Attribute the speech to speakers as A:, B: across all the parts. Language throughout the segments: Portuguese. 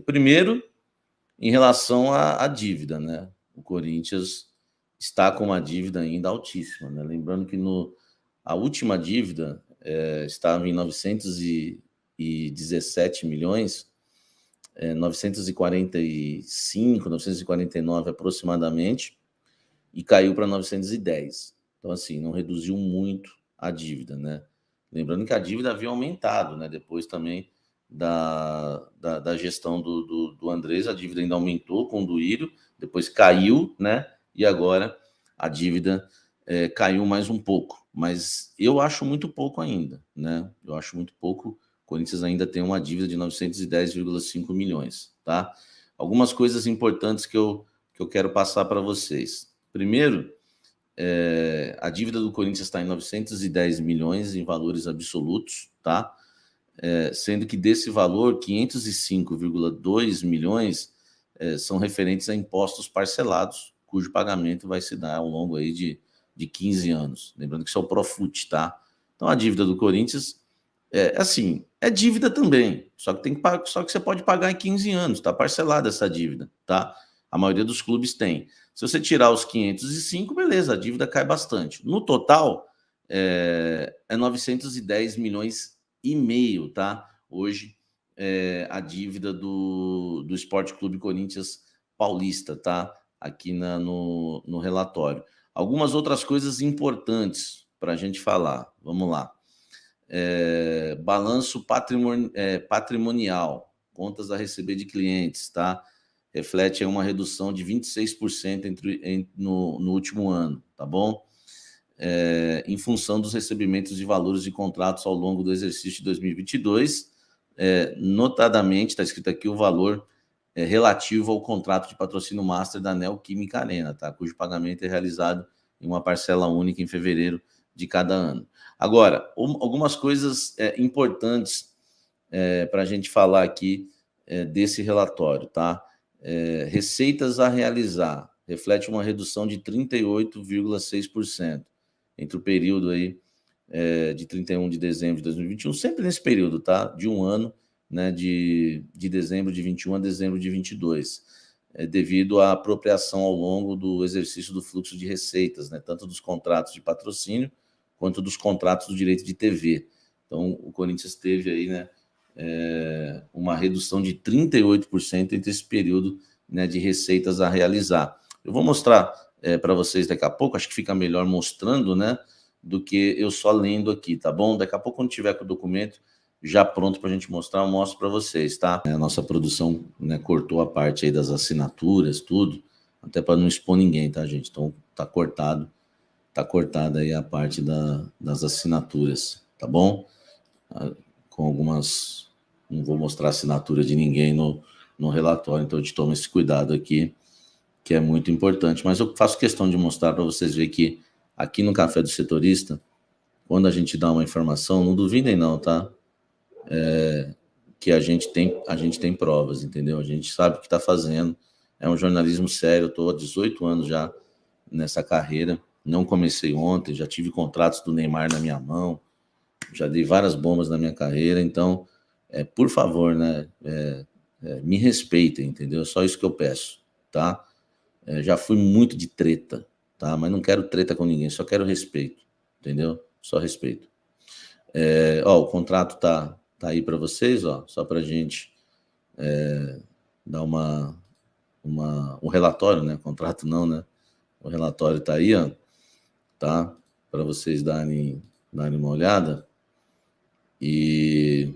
A: Primeiro, em relação à dívida, né? O Corinthians está com uma dívida ainda altíssima, né? Lembrando que a última dívida estava em 917 milhões, 945, 949 aproximadamente, e caiu para 910. Então, assim, não reduziu muito a dívida, né? Lembrando que a dívida havia aumentado, né? Depois também da gestão do Andrés, a dívida ainda aumentou com o Duílio, depois caiu, né? E agora a dívida caiu mais um pouco. Mas eu acho muito pouco ainda, né? Eu acho muito pouco. O Corinthians ainda tem uma dívida de 910,5 milhões, tá? Algumas coisas importantes que eu quero passar para vocês. Primeiro, a dívida do Corinthians está em 910 milhões em valores absolutos, tá? Sendo que desse valor, 505,2 milhões são referentes a impostos parcelados, cujo pagamento vai se dar ao longo aí de 15 anos. Lembrando que isso é o Profut, tá? Então a dívida do Corinthians é dívida também, só que você pode pagar em 15 anos, tá parcelada essa dívida, tá? A maioria dos clubes tem. Se você tirar os 505, beleza, a dívida cai bastante. No total, é 910 milhões e meio, tá? Hoje, a dívida do Esporte Clube Corinthians Paulista, tá? Aqui no relatório. Algumas outras coisas importantes para a gente falar. Vamos lá. Balanço patrimonial, contas a receber de clientes, tá? Reflete uma redução de 26% no último ano, tá bom? Em função dos recebimentos de valores de contratos ao longo do exercício de 2022, notadamente, está escrito aqui o valor relativo ao contrato de patrocínio master da Neoquímica Arena, tá? Cujo pagamento é realizado em uma parcela única em fevereiro de cada ano. Agora, algumas coisas importantes para a gente falar aqui desse relatório, tá? Receitas a realizar, reflete uma redução de 38,6% entre o período aí de 31 de dezembro de 2021, sempre nesse período, tá? De um ano, né? De dezembro de 21 a dezembro de 22, devido à apropriação ao longo do exercício do fluxo de receitas, né? Tanto dos contratos de patrocínio quanto dos contratos do direito de TV. Então, o Corinthians teve aí, né? Uma redução de 38% entre esse período, né, de receitas a realizar. Eu vou mostrar para vocês daqui a pouco, acho que fica melhor mostrando, né, do que eu só lendo aqui, tá bom? Daqui a pouco, quando tiver com o documento já pronto para a gente mostrar, eu mostro para vocês, tá? A nossa produção, né, cortou a parte aí das assinaturas, tudo, até para não expor ninguém, tá, gente? Então, tá cortada aí a parte das assinaturas, tá bom? Com algumas... Não vou mostrar a assinatura de ninguém no relatório, então a gente toma esse cuidado aqui, que é muito importante. Mas eu faço questão de mostrar para vocês verem que aqui no Café do Setorista, quando a gente dá uma informação, não duvidem não, tá? Que a gente tem provas, entendeu? A gente sabe o que está fazendo, é um jornalismo sério, eu estou há 18 anos já nessa carreira, não comecei ontem, já tive contratos do Neymar na minha mão, já dei várias bombas na minha carreira, então, por favor, né, me respeitem, entendeu? É só isso que eu peço, tá? Já fui muito de treta, tá? Mas não quero treta com ninguém, só quero respeito, entendeu? Só respeito. O contrato tá aí para vocês, ó, só para a gente dar um relatório, né? Contrato não, né? O relatório tá aí, ó, tá? Para vocês darem uma olhada. E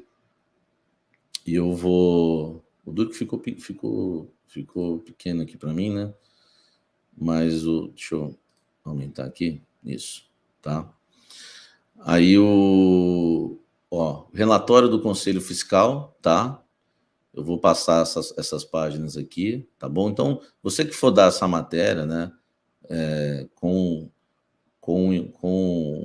A: eu vou... O duro que ficou pequeno aqui para mim, né? Mas deixa eu aumentar aqui, isso, tá? Aí relatório do Conselho Fiscal, tá? Eu vou passar essas páginas aqui, tá bom? Então, você que for dar essa matéria, né, com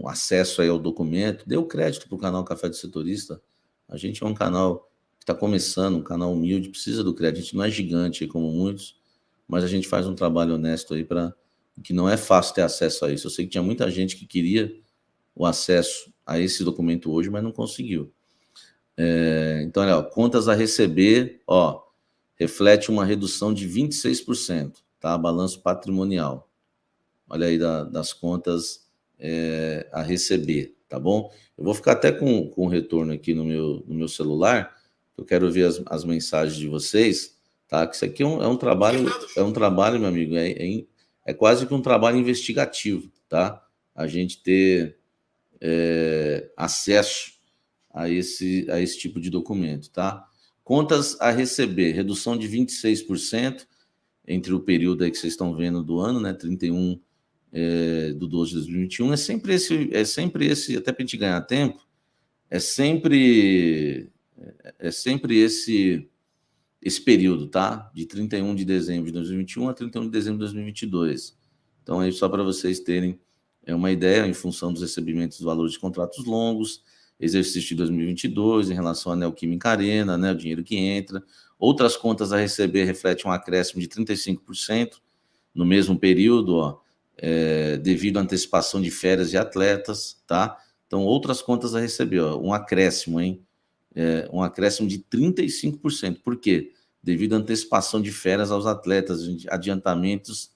A: acesso aí ao documento, dê o crédito para o canal Café do Setorista. A gente é um canal que está começando, um canal humilde, precisa do crédito. A gente não é gigante como muitos, mas a gente faz um trabalho honesto aí que não é fácil ter acesso a isso. Eu sei que tinha muita gente que queria o acesso a esse documento hoje, mas não conseguiu. Então, olha, contas a receber, ó, reflete uma redução de 26%, tá? Balanço patrimonial. Olha aí das contas a receber, tá bom? Eu vou ficar até com retorno aqui no meu celular, eu quero ver as mensagens de vocês, tá? Que isso aqui é um trabalho, meu amigo, é quase que um trabalho investigativo, tá? A gente ter acesso a esse tipo de documento, tá? Contas a receber, redução de 26% entre o período aí que vocês estão vendo do ano, né? 31 do 12 de 2021, é sempre esse, até para a gente ganhar tempo, é sempre esse período, tá? De 31 de dezembro de 2021 a 31 de dezembro de 2022. Então, aí só para vocês terem uma ideia, em função dos recebimentos dos valores de contratos longos, exercício de 2022, em relação à Neoquímica Arena, né, o dinheiro que entra. Outras contas a receber refletem um acréscimo de 35% no mesmo período, ó, devido à antecipação de férias de atletas, tá? Então, outras contas a receber, ó, um acréscimo, hein? Um acréscimo de 35%. Por quê? Devido à antecipação de férias aos atletas, adiantamentos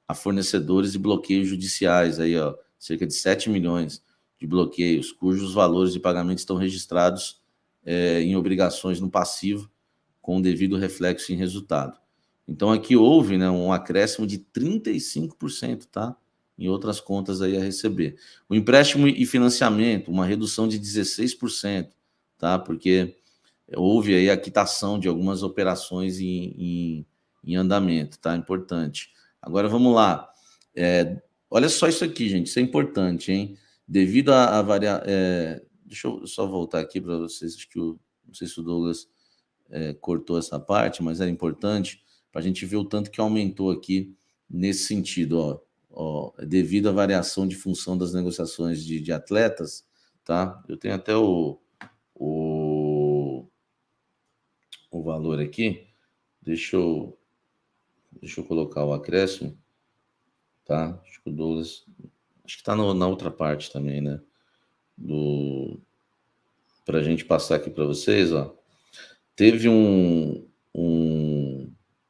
A: a fornecedores e bloqueios judiciais, aí, ó, cerca de 7 milhões de bloqueios, cujos valores de pagamento estão registrados em obrigações no passivo, com o devido reflexo em resultado. Então, aqui houve, né, um acréscimo de 35%, tá? Em outras contas aí a receber. O empréstimo e financiamento, uma redução de 16%, tá? Porque houve aí a quitação de algumas operações em andamento, tá? Importante. Agora, vamos lá. Olha só isso aqui, gente, isso é importante, hein? Devido a variar... deixa eu só voltar aqui para vocês, acho que não sei se o Douglas cortou essa parte, mas era importante para a gente ver o tanto que aumentou aqui nesse sentido, ó, devido à variação de função das negociações de atletas, tá? Eu tenho até o valor aqui, deixa eu colocar o acréscimo, tá? Acho que o Douglas, acho que está na outra parte também, né? Para a gente passar aqui para vocês, ó, teve um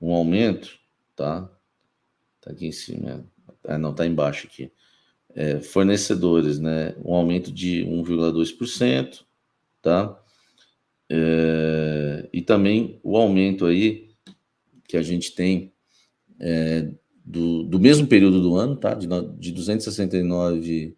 A: aumento, tá? Tá aqui em cima, não, tá embaixo aqui. Fornecedores, né? Um aumento de 1,2%, tá? E também o aumento aí que a gente tem do mesmo período do ano, tá? De 269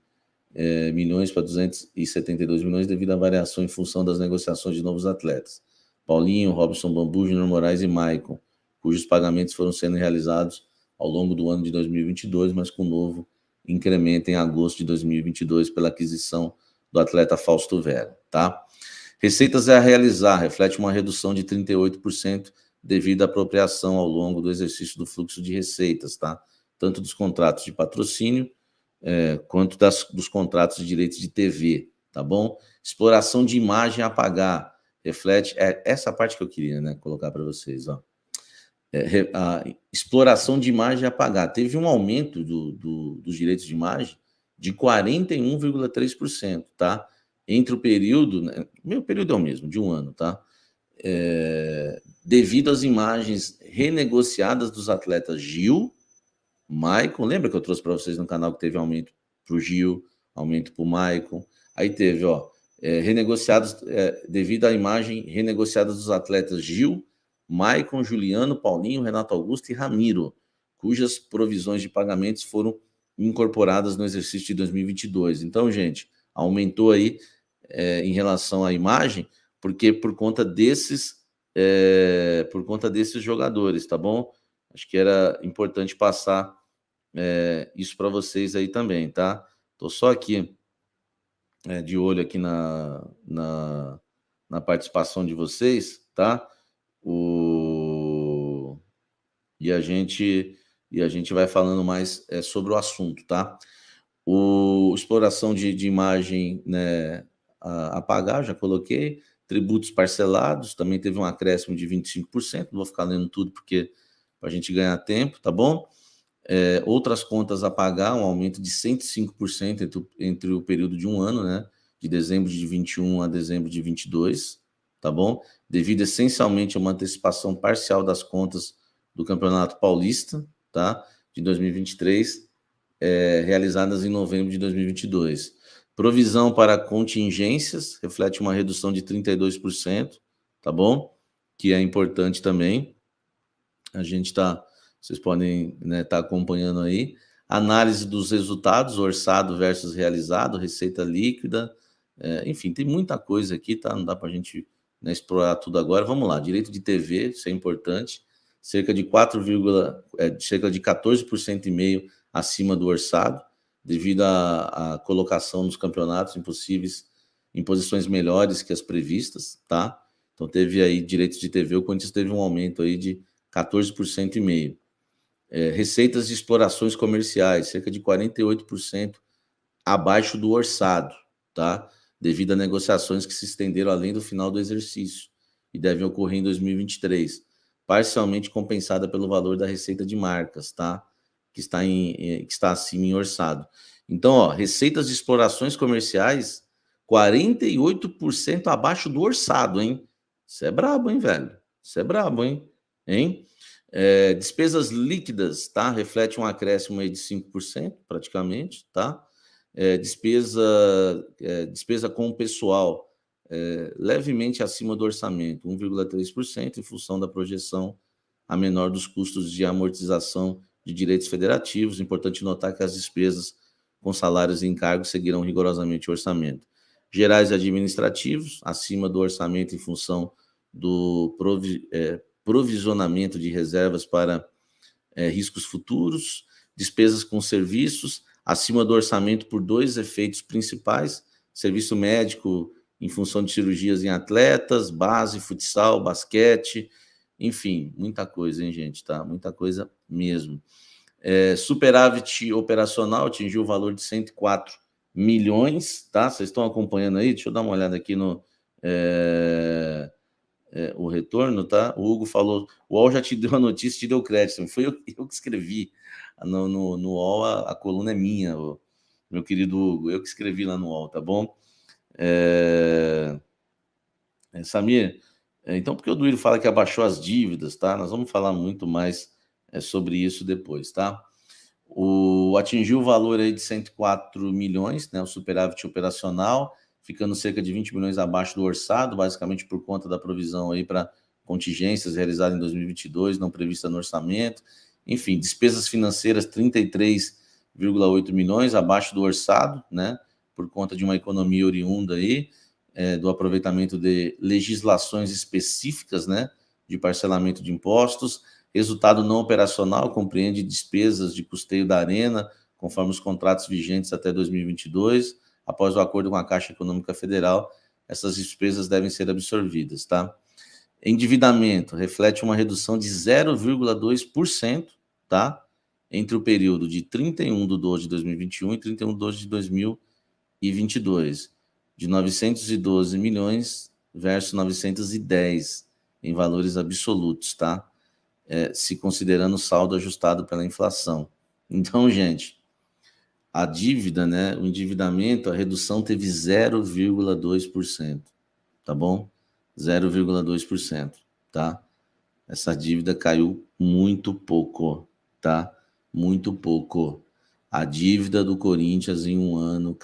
A: milhões para 272 milhões devido à variação em função das negociações de novos atletas. Paulinho, Robson Bambu, Júnior Moraes e Maicon, cujos pagamentos foram sendo realizados ao longo do ano de 2022, mas com novo incremento em agosto de 2022 pela aquisição do atleta Fausto Vera, tá? Receitas a realizar, reflete uma redução de 38% devido à apropriação ao longo do exercício do fluxo de receitas, tá? Tanto dos contratos de patrocínio, quanto dos contratos de direitos de TV, tá bom? Exploração de imagem a pagar, reflete... essa parte que eu queria, né, colocar para vocês, ó. A exploração de imagem a pagar. Teve um aumento dos direitos de imagem de 41,3%, tá? Entre o período, né, meu período é o mesmo, de um ano, tá? Devido às imagens renegociadas dos atletas Gil, Maicon, lembra que eu trouxe para vocês no canal que teve aumento para o Gil, aumento para o Maicon, aí teve, ó, renegociados, devido à imagem renegociada dos atletas Gil, Maicon, Juliano, Paulinho, Renato Augusto e Ramiro, cujas provisões de pagamentos foram incorporadas no exercício de 2022. Então, gente, aumentou aí em relação à imagem, porque por conta desses jogadores, tá bom? Acho que era importante passar isso para vocês aí também, tá? Tô só aqui de olho aqui na participação de vocês, tá? E a gente vai falando mais sobre o assunto, tá? Exploração de imagem, né, a pagar, já coloquei. Tributos parcelados, também teve um acréscimo de 25%, não vou ficar lendo tudo porque para a gente ganhar tempo, tá bom? Outras contas a pagar, um aumento de 105% entre o período de um ano, né? De dezembro de 21 a dezembro de 22, tá bom? Devido essencialmente a uma antecipação parcial das contas do Campeonato Paulista, tá? De 2023, realizadas em novembro de 2022. Provisão para contingências reflete uma redução de 32%, tá bom? Que é importante também. A gente vocês podem, né, tá acompanhando aí. Análise dos resultados, orçado versus realizado, receita líquida, enfim, tem muita coisa aqui, tá? Não dá para a gente, né, explorar tudo agora. Vamos lá, direito de TV, isso é importante, cerca de 14,5% acima do orçado, devido à colocação nos campeonatos em posições melhores que as previstas, tá? Então teve aí direitos de TV, o Corinthians teve um aumento aí de 14,5%. Receitas de explorações comerciais, cerca de 48% abaixo do orçado, tá? Devido a negociações que se estenderam além do final do exercício e devem ocorrer em 2023, parcialmente compensada pelo valor da receita de marcas, tá? Que está acima em orçado. Então, ó, receitas de explorações comerciais, 48% abaixo do orçado, hein? Isso é brabo, hein, velho? Isso é brabo, hein? Despesas líquidas, tá? Reflete um acréscimo aí de 5%, praticamente, tá? Despesa com o pessoal, levemente acima do orçamento, 1,3%, em função da projeção a menor dos custos de amortização de direitos federativos. Importante notar que as despesas com salários e encargos seguirão rigorosamente o orçamento. Gerais administrativos, acima do orçamento em função do provisionamento de reservas para riscos futuros. Despesas com serviços, acima do orçamento por dois efeitos principais: serviço médico em função de cirurgias em atletas, base, futsal, basquete, enfim, muita coisa, hein, gente, tá? Muita coisa mesmo. Superávit operacional atingiu o valor de 104 milhões, tá? Vocês estão acompanhando aí? Deixa eu dar uma olhada aqui no o retorno, tá? O Hugo falou, o UOL já te deu a notícia, te deu crédito, foi eu que escrevi no UOL, a coluna é minha, meu querido Hugo, eu que escrevi lá no UOL, tá bom? Samir, então por que o Duílio fala que abaixou as dívidas, tá? Nós vamos falar muito mais sobre isso depois, tá? Atingiu o valor aí de 104 milhões, né, o superávit operacional, ficando cerca de 20 milhões abaixo do orçado, basicamente por conta da provisão aí para contingências realizadas em 2022, não prevista no orçamento. Enfim, despesas financeiras 33,8 milhões abaixo do orçado, né, por conta de uma economia oriunda aí, do aproveitamento de legislações específicas, né, de parcelamento de impostos. Resultado não operacional compreende despesas de custeio da Arena, conforme os contratos vigentes até 2022. Após o acordo com a Caixa Econômica Federal, essas despesas devem ser absorvidas, tá? Endividamento reflete uma redução de 0,2%, tá? Entre o período de 31/12 de 2021 e 31/12 de 2022, de 912 milhões versus 910 em valores absolutos, tá? Se considerando o saldo ajustado pela inflação. Então, gente, a dívida, né, o endividamento, a redução teve 0,2%, tá bom? 0,2%, tá? Essa dívida caiu muito pouco, tá? Muito pouco. A dívida do Corinthians em um ano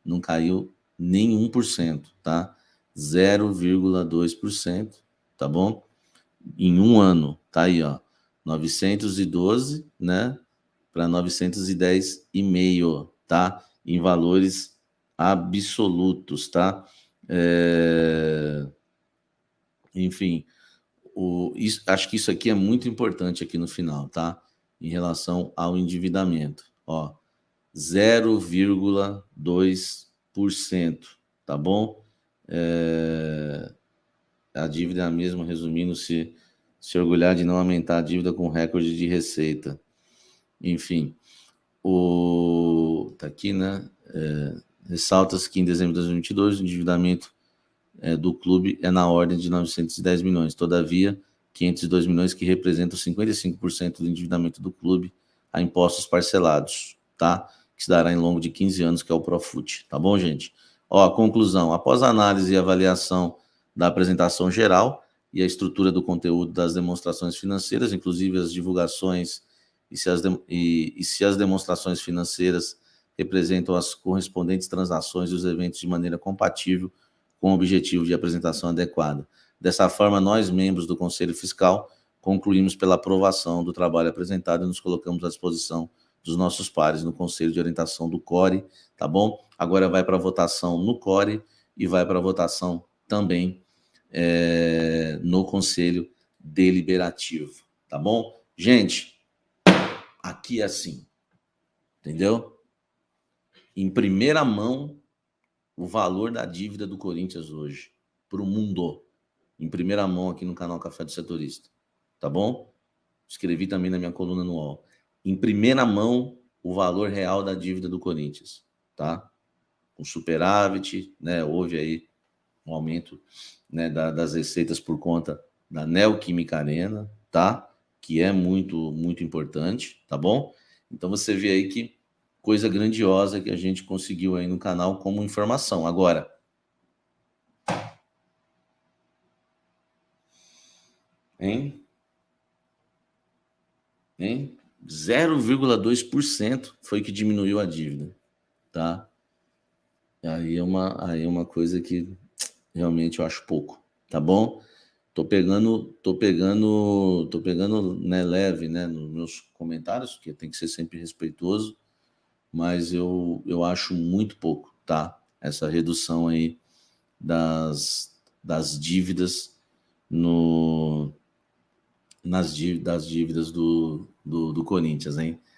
A: não caiu nem 1%, tá? 0,2%, tá bom? Em um ano, tá aí, ó, 912, né, para 910,5, tá? Em valores absolutos, tá? Enfim, acho que isso aqui é muito importante aqui no final, tá? Em relação ao endividamento, ó, 0,2%, tá bom? A dívida é a mesma, resumindo, se orgulhar de não aumentar a dívida com recorde de receita. Enfim, tá aqui, né? Ressalta-se que em dezembro de 2022 o endividamento do clube é na ordem de 910 milhões. Todavia, 502 milhões, que representam 55% do endividamento do clube, a impostos parcelados, tá? Que se dará em longo de 15 anos, que é o Profut, tá bom, gente? Ó, a conclusão: após a análise e avaliação da apresentação geral e a estrutura do conteúdo das demonstrações financeiras, inclusive as divulgações e se as demonstrações financeiras representam as correspondentes transações dos eventos de maneira compatível com o objetivo de apresentação adequada. Dessa forma, nós, membros do Conselho Fiscal, concluímos pela aprovação do trabalho apresentado e nos colocamos à disposição dos nossos pares no Conselho de Orientação do CORE, tá bom? Agora vai para votação no CORE e vai para votação também no Conselho Deliberativo, tá bom? Gente, aqui é assim, entendeu? Em primeira mão, o valor da dívida do Corinthians hoje, para o mundo, em primeira mão aqui no canal Café do Setorista, tá bom? Escrevi também na minha coluna no UOL. Em primeira mão, o valor real da dívida do Corinthians, tá? Com superávit, né? Houve aí um aumento, né, das receitas por conta da Neoquímica Arena, tá? Que é muito, muito importante, tá bom? Então você vê aí que coisa grandiosa que a gente conseguiu aí no canal como informação. Agora, hein? 0,2% foi que diminuiu a dívida, tá? Aí é uma coisa que realmente eu acho pouco, tá bom? Tô pegando, né, leve, né, nos meus comentários, porque tem que ser sempre respeitoso, mas eu acho muito pouco, tá? Essa redução aí das dívidas das dívidas do Corinthians, hein?